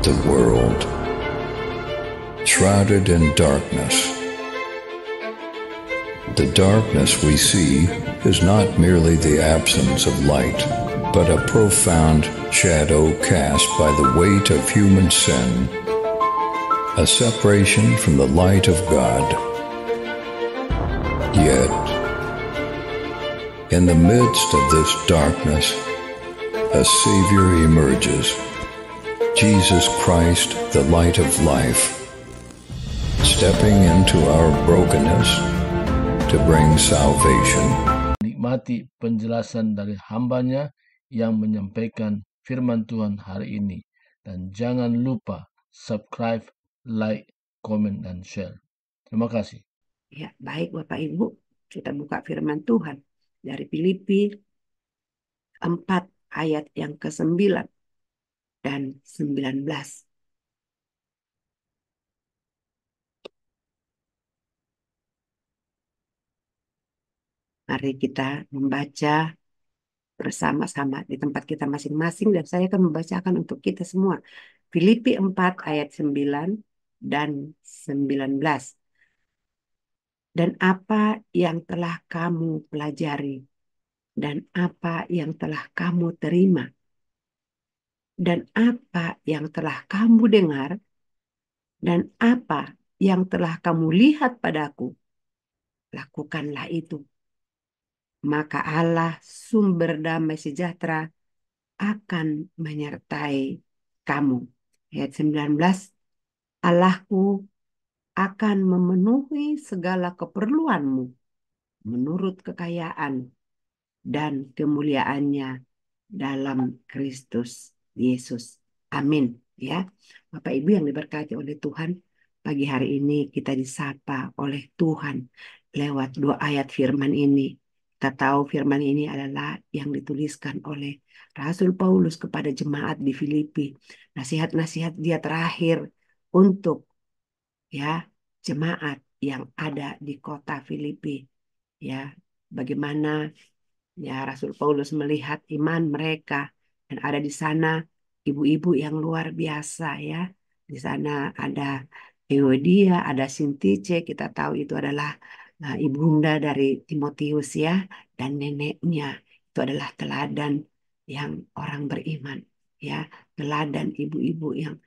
the world, shrouded in darkness. The darkness we see is not merely the absence of light, but a profound shadow cast by the weight of human sin, a separation from the light of God. Yet, in the midst of this darkness, a Savior emerges, Jesus Christ, the light of life, stepping into our brokenness to bring salvation. Nikmati penjelasan dari hambanya yang menyampaikan firman Tuhan hari ini. Dan jangan lupa subscribe, like, comment, dan share. Terima kasih. Ya, baik Bapak Ibu, kita buka firman Tuhan dari Filipi 4 ayat yang ke-9 dan 19. Mari kita membaca bersama-sama di tempat kita masing-masing dan saya akan membacakan untuk kita semua. Filipi 4 ayat 9 dan 19. Dan apa yang telah kamu pelajari, dan apa yang telah kamu terima, dan apa yang telah kamu dengar, dan apa yang telah kamu lihat padaku, lakukanlah itu. Maka Allah sumber damai sejahtera akan menyertai kamu. Ayat 19, Allahku akan memenuhi segala keperluanmu menurut kekayaan dan kemuliaannya dalam Kristus Yesus. Amin. Ya, Bapak Ibu yang diberkati oleh Tuhan, pagi hari ini kita disapa oleh Tuhan lewat 2 ayat firman ini. Kita tahu firman ini adalah yang dituliskan oleh Rasul Paulus kepada jemaat di Filipi. Nasihat-nasihat dia terakhir untuk ya jemaat yang ada di kota Filipi. Ya, bagaimana ya Rasul Paulus melihat iman mereka dan ada di sana ibu-ibu yang luar biasa ya. Di sana ada Euodia, ada Sintiche, kita tahu itu adalah ibunda dari Timotius ya, dan neneknya itu adalah teladan yang orang beriman ya, teladan ibu-ibu yang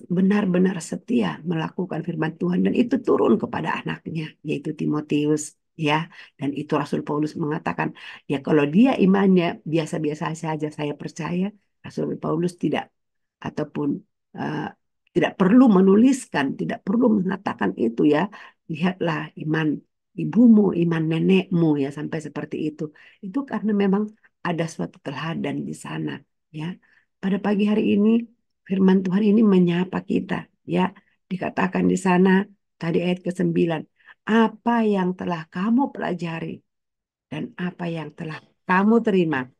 benar-benar setia melakukan firman Tuhan dan itu turun kepada anaknya yaitu Timotius ya, dan itu Rasul Paulus mengatakan ya kalau dia imannya biasa-biasa saja saya percaya Rasul Paulus tidak ataupun tidak perlu menuliskan, tidak perlu mengatakan itu ya. Lihatlah iman ibumu, iman nenekmu ya sampai seperti itu. Itu karena memang ada suatu teladan di sana ya. Pada pagi hari ini firman Tuhan ini menyapa kita ya. Dikatakan di sana tadi ayat ke-9, apa yang telah kamu pelajari dan apa yang telah kamu terima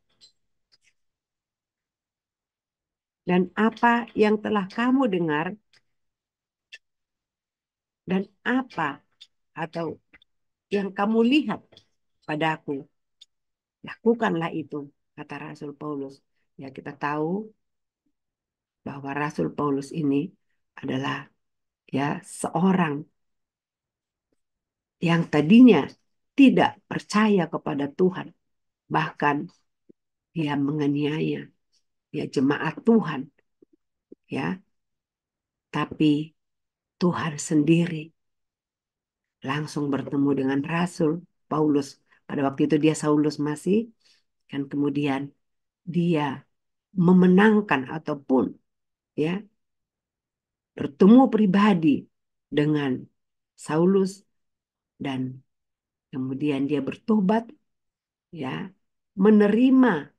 dan apa yang telah kamu dengar dan apa atau yang kamu lihat padaku, lakukanlah itu, kata Rasul Paulus. Ya kita tahu bahwa Rasul Paulus ini adalah ya seorang yang tadinya tidak percaya kepada Tuhan, bahkan dia menganiaya ya jemaat Tuhan, ya. Tapi Tuhan sendiri langsung bertemu dengan Rasul Paulus. Pada waktu itu dia Saulus masih, kan kemudian dia memenangkan ataupun ya bertemu pribadi dengan Saulus dan kemudian dia bertobat ya, menerima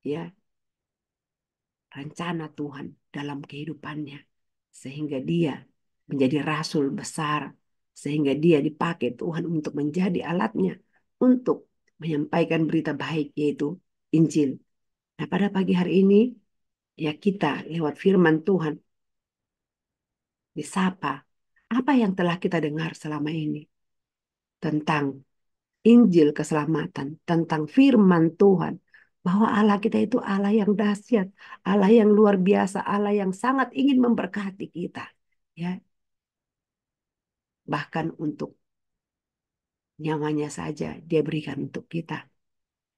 ya rencana Tuhan dalam kehidupannya sehingga dia menjadi rasul besar, sehingga dia dipakai Tuhan untuk menjadi alatnya untuk menyampaikan berita baik yaitu Injil. Nah pada pagi hari ini ya kita lewat firman Tuhan disapa apa yang telah kita dengar selama ini tentang Injil keselamatan, tentang firman Tuhan, bahwa Allah kita itu Allah yang dahsyat, Allah yang luar biasa, Allah yang sangat ingin memberkati kita. Ya, bahkan untuk nyawanya saja dia berikan untuk kita.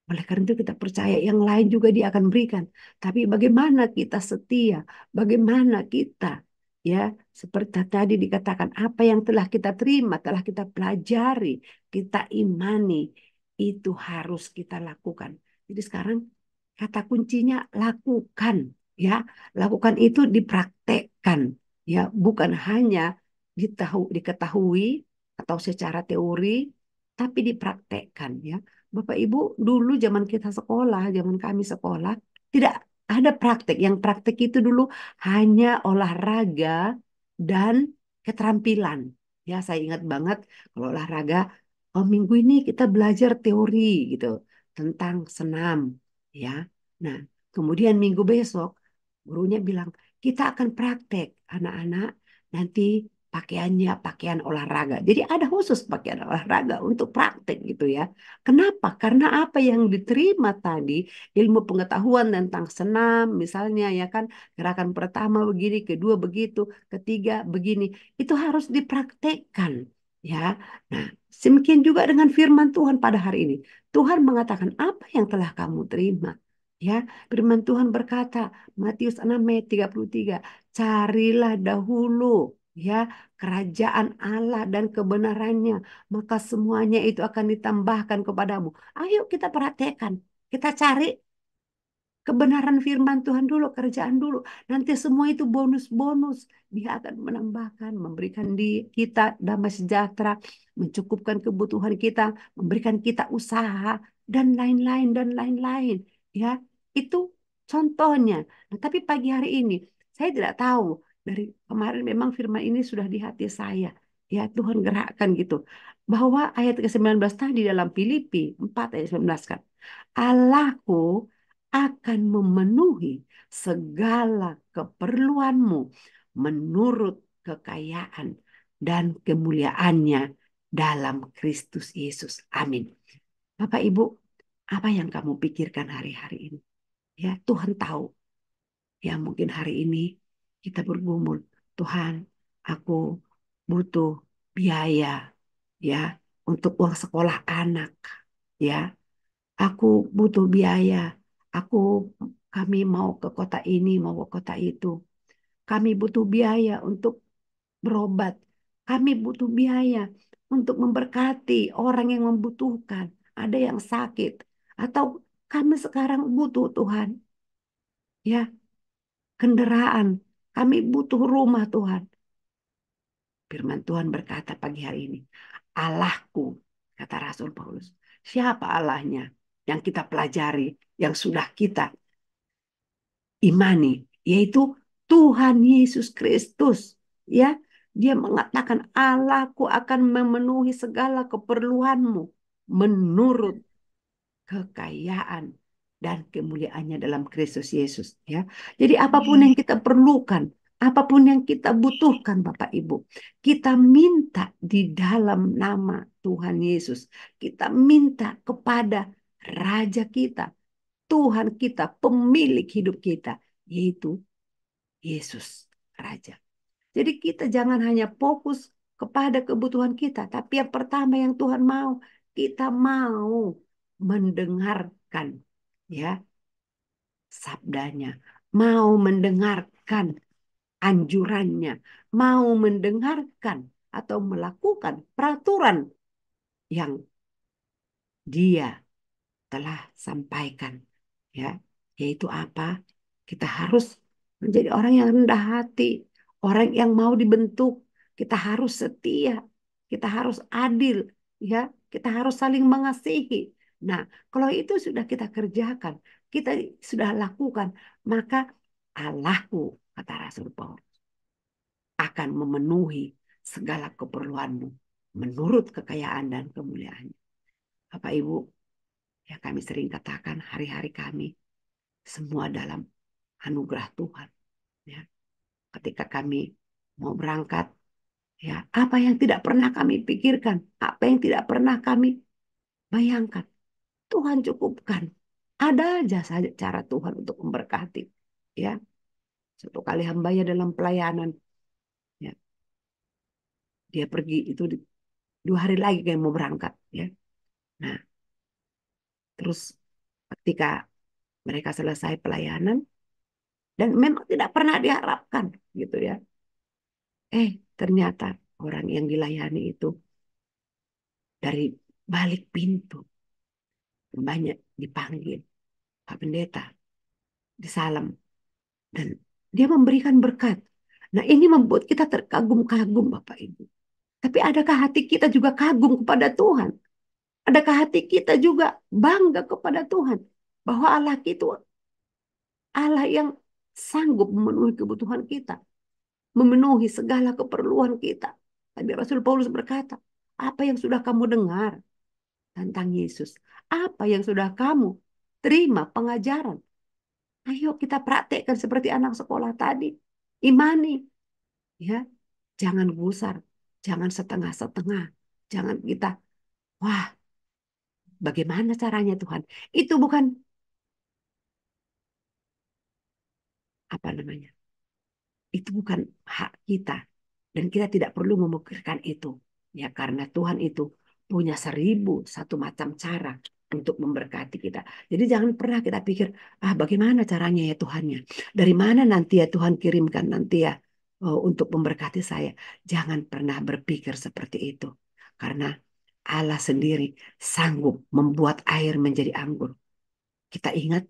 Oleh karena itu kita percaya yang lain juga dia akan berikan. Tapi bagaimana kita setia? Bagaimana kita, ya, seperti tadi dikatakan, apa yang telah kita terima, telah kita pelajari, kita imani, itu harus kita lakukan. Jadi sekarang kata kuncinya lakukan, ya. Lakukan itu dipraktekkan, ya, bukan hanya diketahui atau secara teori, tapi dipraktekkan, ya. Bapak Ibu, dulu zaman kita sekolah, zaman kami sekolah, tidak ada praktek. Yang praktek itu dulu hanya olahraga dan keterampilan. Ya, saya ingat banget kalau olahraga, oh minggu ini kita belajar teori gitu tentang senam, ya. Nah, kemudian minggu besok gurunya bilang, kita akan praktek anak-anak nanti pakaiannya pakaian olahraga. Jadi ada khusus pakaian olahraga untuk praktek gitu ya. Kenapa? Karena apa yang diterima tadi, ilmu pengetahuan tentang senam, misalnya ya kan, gerakan pertama begini, kedua begitu, ketiga begini, itu harus dipraktekkan ya. Nah, demikian juga dengan firman Tuhan pada hari ini. Tuhan mengatakan apa yang telah kamu terima. Ya, firman Tuhan berkata, Matius 6 ayat 33, carilah dahulu ya kerajaan Allah dan kebenarannya, maka semuanya itu akan ditambahkan kepadamu. Ayo kita perhatikan, kita cari kebenaran firman Tuhan dulu, kerjaan dulu. Nanti semua itu bonus-bonus. Dia akan menambahkan, memberikan di kita damai sejahtera, mencukupkan kebutuhan kita, memberikan kita usaha, dan lain-lain, dan lain-lain. Ya, itu contohnya. Nah, tapi pagi hari ini, saya tidak tahu. Dari kemarin memang firman ini sudah di hati saya. Ya, Tuhan gerakkan gitu. Bahwa ayat ke-19 tadi dalam Filipi 4 ayat 19 kan. Allahku akan memenuhi segala keperluanmu menurut kekayaan dan kemuliaannya dalam Kristus Yesus. Amin. Bapak Ibu, apa yang kamu pikirkan hari-hari ini? Ya, Tuhan tahu. Ya, mungkin hari ini kita bergumul, Tuhan, aku butuh biaya ya untuk uang sekolah anak, ya. Aku butuh biaya. Aku kami mau ke kota ini, mau ke kota itu. Kami butuh biaya untuk berobat. Kami butuh biaya untuk memberkati orang yang membutuhkan. Ada yang sakit. Atau kami sekarang butuh Tuhan. Ya, kendaraan. Kami butuh rumah Tuhan. Firman Tuhan berkata pagi hari ini. Allahku, kata Rasul Paulus. Siapa Allahnya yang kita pelajari, yang sudah kita imani, yaitu Tuhan Yesus Kristus. Ya, dia mengatakan Allahku akan memenuhi segala keperluanmu menurut kekayaan dan kemuliaannya dalam Kristus Yesus. Ya, jadi apapun yang kita perlukan, apapun yang kita butuhkan, Bapak Ibu, kita minta di dalam nama Tuhan Yesus. Kita minta kepada Raja kita, Tuhan kita, pemilik hidup kita, yaitu Yesus Raja. Jadi kita jangan hanya fokus kepada kebutuhan kita, tapi yang pertama yang Tuhan mau, kita mau mendengarkan ya sabdanya, mau mendengarkan anjurannya, mau mendengarkan atau melakukan peraturan yang dia telah sampaikan, ya, yaitu apa? Kita harus menjadi orang yang rendah hati, orang yang mau dibentuk. Kita harus setia, kita harus adil, ya, kita harus saling mengasihi. Nah, kalau itu sudah kita kerjakan, kita sudah lakukan, maka Allahku, kata Rasul Paulus, akan memenuhi segala keperluanmu menurut kekayaan dan kemuliaannya. Bapak Ibu, ya kami sering katakan hari-hari kami semua dalam anugerah Tuhan. Ya, ketika kami mau berangkat, ya apa yang tidak pernah kami pikirkan, apa yang tidak pernah kami bayangkan, Tuhan cukupkan. Ada aja saja cara Tuhan untuk memberkati. Ya, satu kali hambanya dalam pelayanan, ya, dia pergi itu 2 hari lagi kayak mau berangkat, ya. Nah, terus ketika mereka selesai pelayanan dan memang tidak pernah diharapkan, gitu ya. Ternyata orang yang dilayani itu dari balik pintu banyak dipanggil Pak Pendeta, disalam, dan dia memberikan berkat. Nah, ini membuat kita terkagum-kagum, Bapak Ibu. Tapi adakah hati kita juga kagum kepada Tuhan? Adakah hati kita juga bangga kepada Tuhan? Bahwa Allah itu Allah yang sanggup memenuhi kebutuhan kita, memenuhi segala keperluan kita. Tadi Rasul Paulus berkata, apa yang sudah kamu dengar tentang Yesus? Apa yang sudah kamu terima pengajaran? Ayo kita praktekkan seperti anak sekolah tadi. Imani, ya. Jangan gusar, jangan setengah-setengah. Jangan kita, wah, bagaimana caranya Tuhan? Itu bukan apa namanya? Itu bukan hak kita dan kita tidak perlu memikirkan itu. Ya, karena Tuhan itu punya 1.001 macam cara untuk memberkati kita. Jadi jangan pernah kita pikir, bagaimana caranya ya Tuhannya? Dari mana nanti ya Tuhan kirimkan nanti ya untuk memberkati saya? Jangan pernah berpikir seperti itu. Karena Allah sendiri sanggup membuat air menjadi anggur. Kita ingat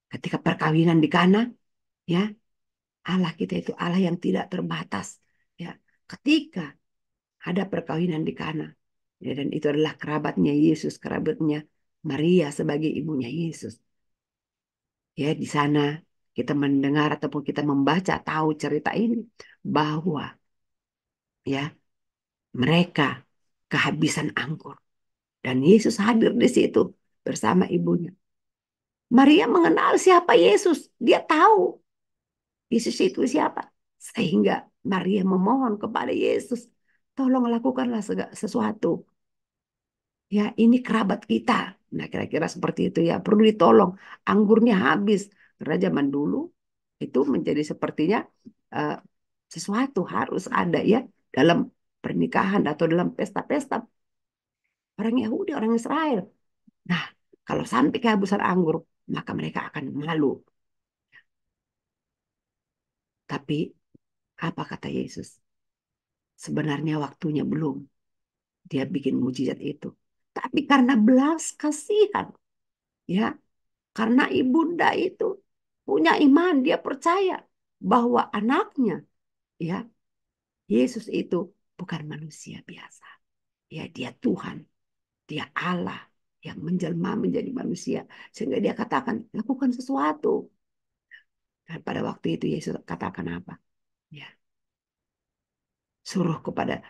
ketika perkawinan di Kana, ya, Allah kita itu Allah yang tidak terbatas. Ya, ketika ada perkawinan di Kana, ya, dan itu adalah kerabatnya Yesus, kerabatnya Maria sebagai ibunya Yesus. Ya, di sana kita mendengar ataupun kita membaca tahu cerita ini bahwa ya mereka kehabisan anggur dan Yesus hadir di situ bersama ibunya. Maria mengenal siapa Yesus, dia tahu Yesus itu siapa. Sehingga Maria memohon kepada Yesus, tolong lakukanlah sesuatu. Ya, ini kerabat kita. Nah, kira-kira seperti itu ya. Perlu ditolong. Anggurnya habis. Karena zaman dulu itu menjadi sepertinya uh, sesuatu harus ada ya dalam pernikahan atau dalam pesta-pesta orang Yahudi, orang Israel. Nah, kalau sampai kehabisan anggur, maka mereka akan malu. Tapi apa kata Yesus? Sebenarnya waktunya belum. Dia bikin mujizat itu. Tapi karena belas kasihan, ya, karena ibunda itu punya iman, dia percaya bahwa anaknya, ya, Yesus itu bukan manusia biasa. Ya, dia Tuhan, dia Allah yang menjelma menjadi manusia. Sehingga dia katakan, lakukan sesuatu. Dan pada waktu itu Yesus katakan apa? Ya, suruh kepada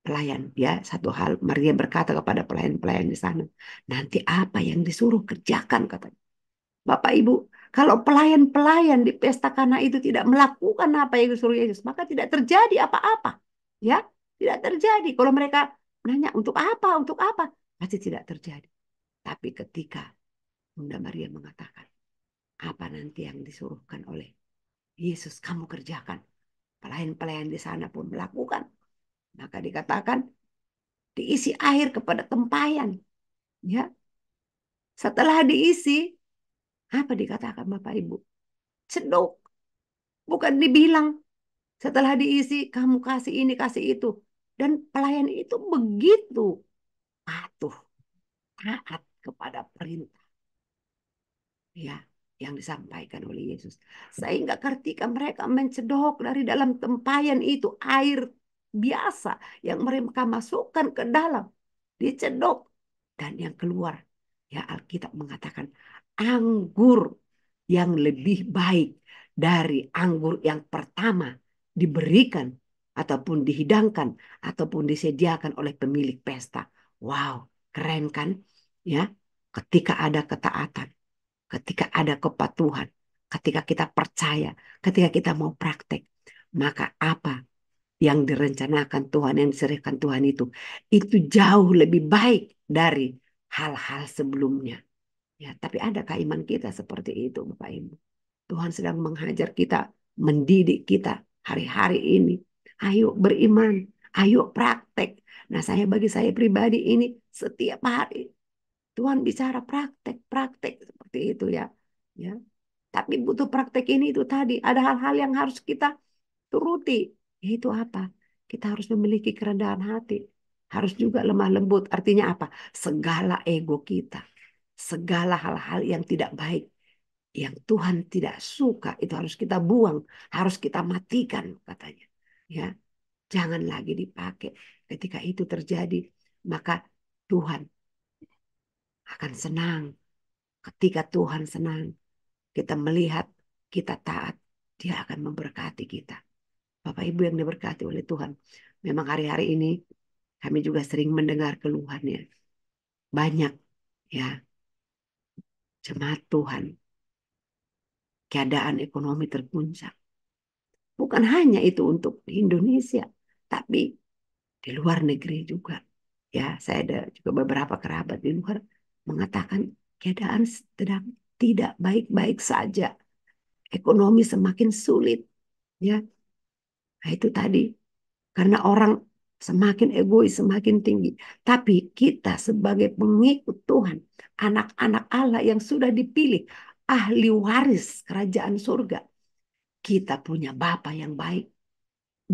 pelayan, ya, satu hal Maria berkata kepada pelayan-pelayan di sana, nanti apa yang disuruh kerjakan, katanya. Bapak Ibu, kalau pelayan-pelayan di pesta Kana itu tidak melakukan apa yang disuruh Yesus, maka tidak terjadi apa-apa, ya, tidak terjadi. Kalau mereka nanya untuk apa, pasti tidak terjadi. Tapi ketika Bunda Maria mengatakan apa nanti yang disuruhkan oleh Yesus kamu kerjakan, pelayan-pelayan di sana pun melakukan, maka dikatakan diisi air kepada tempayan, ya. Setelah diisi, apa dikatakan Bapak Ibu? Cedok, bukan dibilang setelah diisi kamu kasih ini kasih itu. Dan pelayan itu begitu patuh, taat kepada perintah, ya, yang disampaikan oleh Yesus. Sehingga ketika mereka mencedok dari dalam tempayan itu air biasa yang mereka masukkan ke dalam, dicedok, dan yang keluar, ya, Alkitab mengatakan anggur yang lebih baik dari anggur yang pertama diberikan ataupun dihidangkan ataupun disediakan oleh pemilik pesta. Wow, keren kan? Ya, ketika ada ketaatan, ketika ada kepatuhan, ketika kita percaya, ketika kita mau praktek, maka apa yang direncanakan Tuhan, yang diserahkan Tuhan itu jauh lebih baik dari hal-hal sebelumnya. Ya, tapi adakah iman kita seperti itu, Bapak Ibu? Tuhan sedang menghajar kita, mendidik kita hari-hari ini. Ayo beriman, ayo praktek. Nah, bagi saya pribadi ini setiap hari Tuhan bicara praktek, praktek seperti itu ya. Ya, tapi butuh praktek ini itu tadi. Ada hal-hal yang harus kita turuti. Yaitu apa? Kita harus memiliki kerendahan hati. Harus juga lemah lembut. Artinya apa? Segala ego kita. Segala hal-hal yang tidak baik. Yang Tuhan tidak suka. Itu harus kita buang. Harus kita matikan katanya. Ya, jangan lagi dipakai. Ketika itu terjadi. Maka Tuhan akan senang. Ketika Tuhan senang. Kita melihat kita taat. Dia akan memberkati kita. Bapak Ibu yang diberkati oleh Tuhan. Memang hari-hari ini kami juga sering mendengar keluhannya. Banyak ya jemaat Tuhan. Keadaan ekonomi terpuncak. Bukan hanya itu untuk di Indonesia. Tapi di luar negeri juga. Ya, saya ada juga beberapa kerabat di luar mengatakan keadaan sedang tidak baik-baik saja. Ekonomi semakin sulit. Ya, nah itu tadi. Karena orang semakin egois, semakin tinggi. Tapi kita sebagai pengikut Tuhan, anak-anak Allah yang sudah dipilih, ahli waris kerajaan surga, kita punya Bapa yang baik.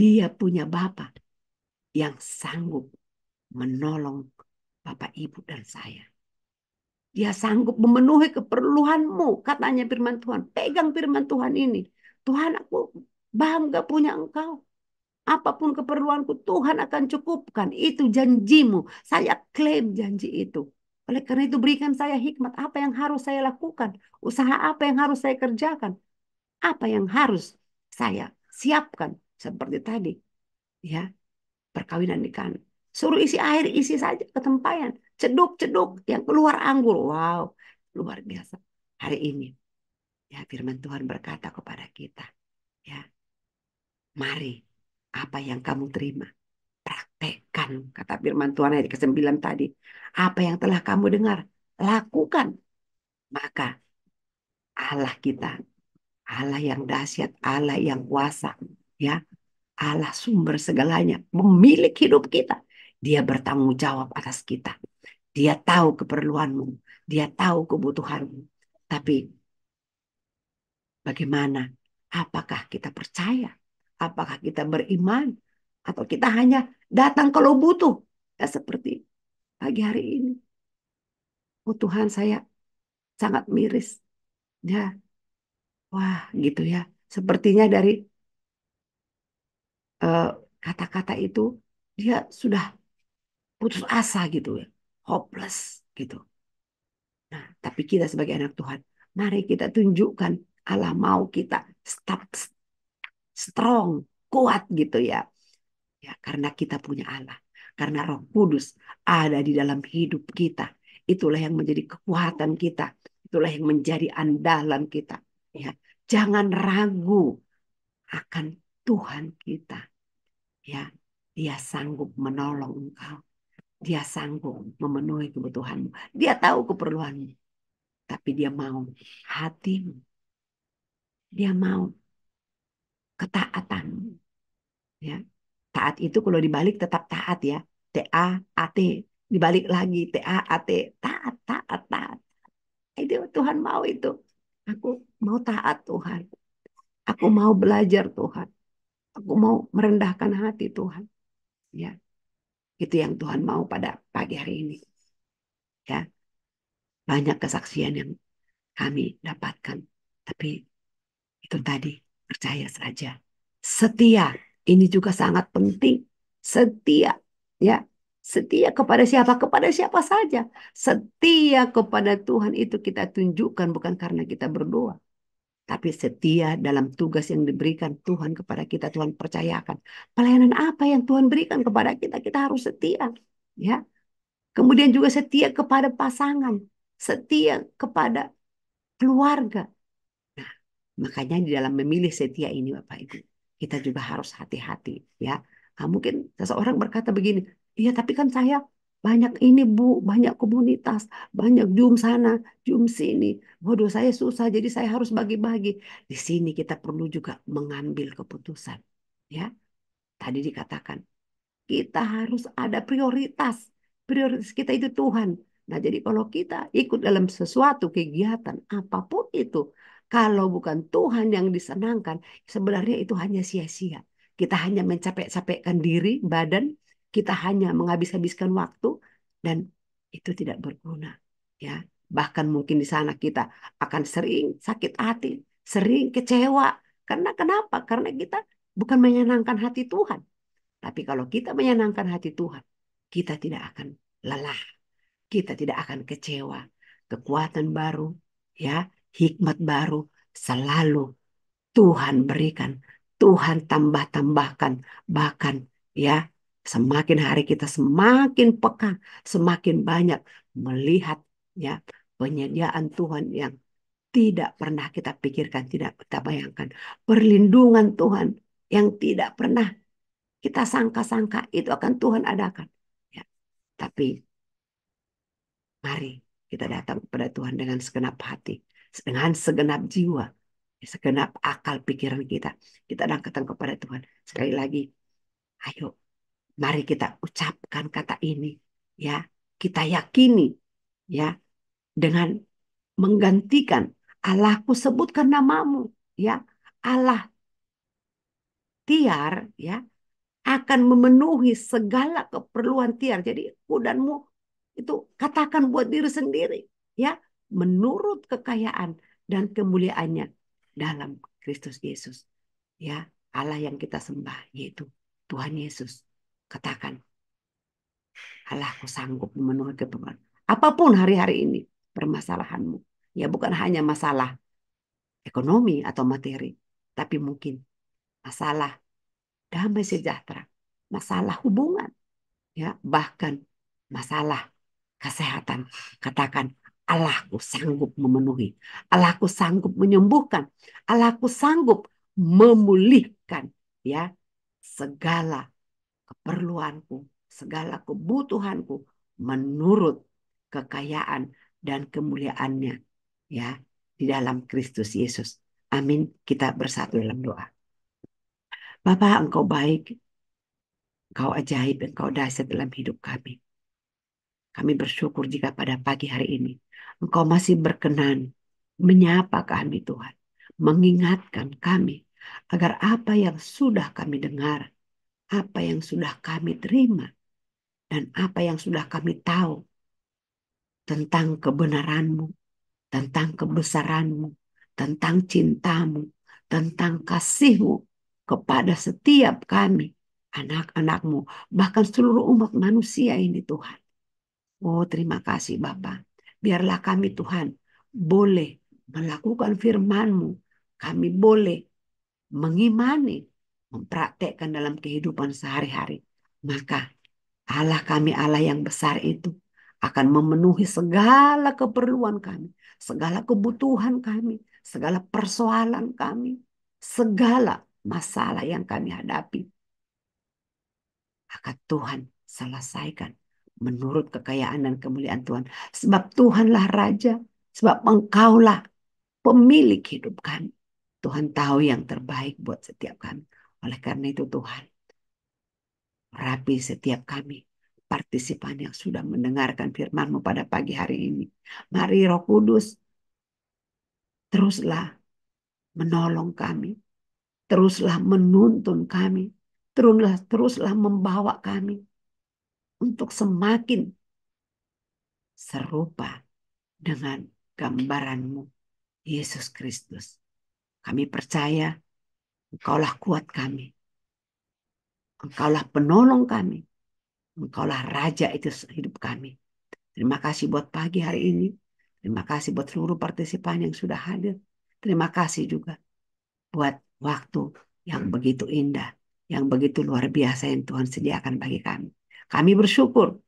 Dia punya Bapa yang sanggup menolong Bapak, Ibu, dan saya. Dia sanggup memenuhi keperluanmu, katanya firman Tuhan. Pegang firman Tuhan ini. Tuhan, aku bangga punya Engkau. Apapun keperluanku, Tuhan akan cukupkan. Itu janjimu. Saya klaim janji itu. Oleh karena itu berikan saya hikmat. Apa yang harus saya lakukan? Usaha apa yang harus saya kerjakan? Apa yang harus saya siapkan? Seperti tadi. Ya, perkawinan di Kana. Suruh isi air, isi saja ke tempayan. Ceduk-ceduk yang keluar anggur. Wow, luar biasa. Hari ini, ya firman Tuhan berkata kepada kita. Ya, mari apa yang kamu terima. Praktekkan, kata firman Tuhan ayat ke-9 tadi. Apa yang telah kamu dengar, lakukan. Maka Allah kita, Allah yang dahsyat, Allah yang kuasa, ya, Allah sumber segalanya, pemilik hidup kita. Dia bertanggung jawab atas kita. Dia tahu keperluanmu, dia tahu kebutuhanmu. Tapi bagaimana? Apakah kita percaya? Apakah kita beriman? Atau kita hanya datang kalau butuh? Ya seperti pagi hari ini. Oh Tuhan, saya sangat miris. Ya, wah gitu ya. Sepertinya dari eh, kata-kata itu dia sudah putus asa gitu ya. Hopeless gitu. Nah, tapi kita sebagai anak Tuhan, mari kita tunjukkan Allah mau kita stop strong, kuat gitu ya. Ya, karena kita punya Allah. Karena Roh Kudus ada di dalam hidup kita. Itulah yang menjadi kekuatan kita. Itulah yang menjadi andalan kita. Ya, jangan ragu akan Tuhan kita. Ya, Dia sanggup menolong engkau. Dia sanggup memenuhi kebutuhanmu. Dia tahu keperluanmu. Tapi dia mau hatimu. Dia mau ketaatanmu. Ya, taat itu kalau dibalik tetap taat ya. T-A-A-T. Dibalik lagi T-A-A-T. Taat, taat, taat. Itu Tuhan mau itu. Aku mau taat Tuhan. Aku mau belajar Tuhan. Aku mau merendahkan hati Tuhan. Ya, itu yang Tuhan mau pada pagi hari ini. Ya, banyak kesaksian yang kami dapatkan. Tapi itu tadi, percaya saja. Setia, ini juga sangat penting. Setia, ya. Setia kepada siapa? Kepada siapa saja. Setia kepada Tuhan itu kita tunjukkan bukan karena kita berdoa. Tapi setia dalam tugas yang diberikan Tuhan kepada kita. Tuhan percayakan. Pelayanan apa yang Tuhan berikan kepada kita? Kita harus setia. Ya. Kemudian juga setia kepada pasangan. Setia kepada keluarga. Nah, makanya di dalam memilih setia ini Bapak Ibu, kita juga harus hati-hati ya. Nah, mungkin seseorang berkata begini, iya tapi kan saya banyak ini Bu, banyak komunitas, banyak Zoom sana, Zoom sini. Waduh, saya susah, jadi saya harus bagi-bagi. Di sini kita perlu juga mengambil keputusan. Ya, tadi dikatakan kita harus ada prioritas. Prioritas kita itu Tuhan. Nah, jadi kalau kita ikut dalam sesuatu kegiatan, apapun itu, kalau bukan Tuhan yang disenangkan, sebenarnya itu hanya sia-sia. Kita hanya mencapek-capekkan diri, badan, kita hanya menghabis-habiskan waktu, dan itu tidak berguna. Ya, bahkan mungkin di sana kita akan sering sakit hati, sering kecewa. Karena kenapa? Karena kita bukan menyenangkan hati Tuhan. Tapi kalau kita menyenangkan hati Tuhan, kita tidak akan lelah, kita tidak akan kecewa. Kekuatan baru, ya, hikmat baru selalu Tuhan berikan, Tuhan tambah-tambahkan, bahkan ya, semakin hari kita semakin peka, semakin banyak melihat ya penyediaan Tuhan yang tidak pernah kita pikirkan, tidak kita bayangkan. Perlindungan Tuhan yang tidak pernah kita sangka-sangka itu akan Tuhan adakan. Ya, tapi mari kita datang kepada Tuhan dengan segenap hati, dengan segenap jiwa, segenap akal pikiran kita. Kita datang kepada Tuhan. Sekali lagi, ayo, mari kita ucapkan kata ini. Ya, kita yakini ya dengan menggantikan Allahku sebutkan namamu. Ya, Allah Tiar ya akan memenuhi segala keperluan Tiar. Jadi kudanmu itu katakan buat diri sendiri ya, menurut kekayaan dan kemuliaannya dalam Kristus Yesus. Ya, Allah yang kita sembah yaitu Tuhan Yesus. Katakan, Allahku sanggup memenuhi keperluan. Apapun hari-hari ini permasalahanmu. Ya, bukan hanya masalah ekonomi atau materi, tapi mungkin masalah damai sejahtera, masalah hubungan, ya, bahkan masalah kesehatan. Katakan, Allahku sanggup memenuhi, Allahku sanggup menyembuhkan, Allahku sanggup memulihkan ya segala keperluanku, segala kebutuhanku menurut kekayaan dan kemuliaannya ya di dalam Kristus Yesus. Amin. Kita bersatu dalam doa. Bapa, Engkau baik, Engkau ajaib, Engkau dahsyat dalam hidup kami. Kami bersyukur jika pada pagi hari ini Engkau masih berkenan menyapa kami Tuhan. Mengingatkan kami agar apa yang sudah kami dengar, apa yang sudah kami terima, dan apa yang sudah kami tahu tentang kebenaran-Mu, tentang kebesaran-Mu, tentang cinta-Mu, tentang kasih-Mu kepada setiap kami, anak-anak-Mu, bahkan seluruh umat manusia ini Tuhan. Oh, terima kasih Bapa. Biarlah kami Tuhan boleh melakukan firman-Mu. Kami boleh mengimani, mempraktekkan dalam kehidupan sehari-hari. Maka Allah kami, Allah yang besar itu akan memenuhi segala keperluan kami, segala kebutuhan kami, segala persoalan kami, segala masalah yang kami hadapi. Akan Tuhan selesaikan menurut kekayaan dan kemuliaan Tuhan. Sebab Tuhanlah Raja, sebab Engkaulah pemilik hidup kami. Tuhan tahu yang terbaik buat setiap kami. Oleh karena itu Tuhan, rapi setiap kami, partisipan yang sudah mendengarkan firman-Mu pada pagi hari ini. Mari Roh Kudus, teruslah menolong kami, teruslah menuntun kami, teruslah membawa kami untuk semakin serupa dengan gambaran-Mu, Yesus Kristus. Kami percaya Engkaulah kuat kami, Engkaulah penolong kami, Engkaulah Raja itu hidup kami. Terima kasih buat pagi hari ini. Terima kasih buat seluruh partisipan yang sudah hadir. Terima kasih juga buat waktu yang begitu indah, yang begitu luar biasa yang Tuhan sediakan bagi kami. Kami bersyukur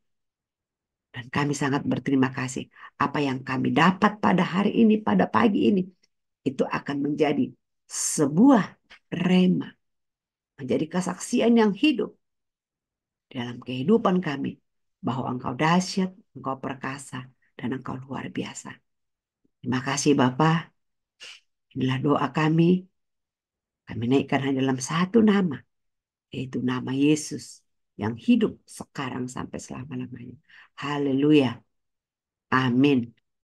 dan kami sangat berterima kasih. Apa yang kami dapat pada hari ini, pada pagi ini, itu akan menjadi sebuah rema, menjadi kesaksian yang hidup dalam kehidupan kami bahwa Engkau dahsyat, Engkau perkasa, dan Engkau luar biasa. Terima kasih Bapa. Inilah doa kami. Kami naikkan hanya dalam satu nama, yaitu nama Yesus yang hidup sekarang sampai selama-lamanya. Haleluya. Amin.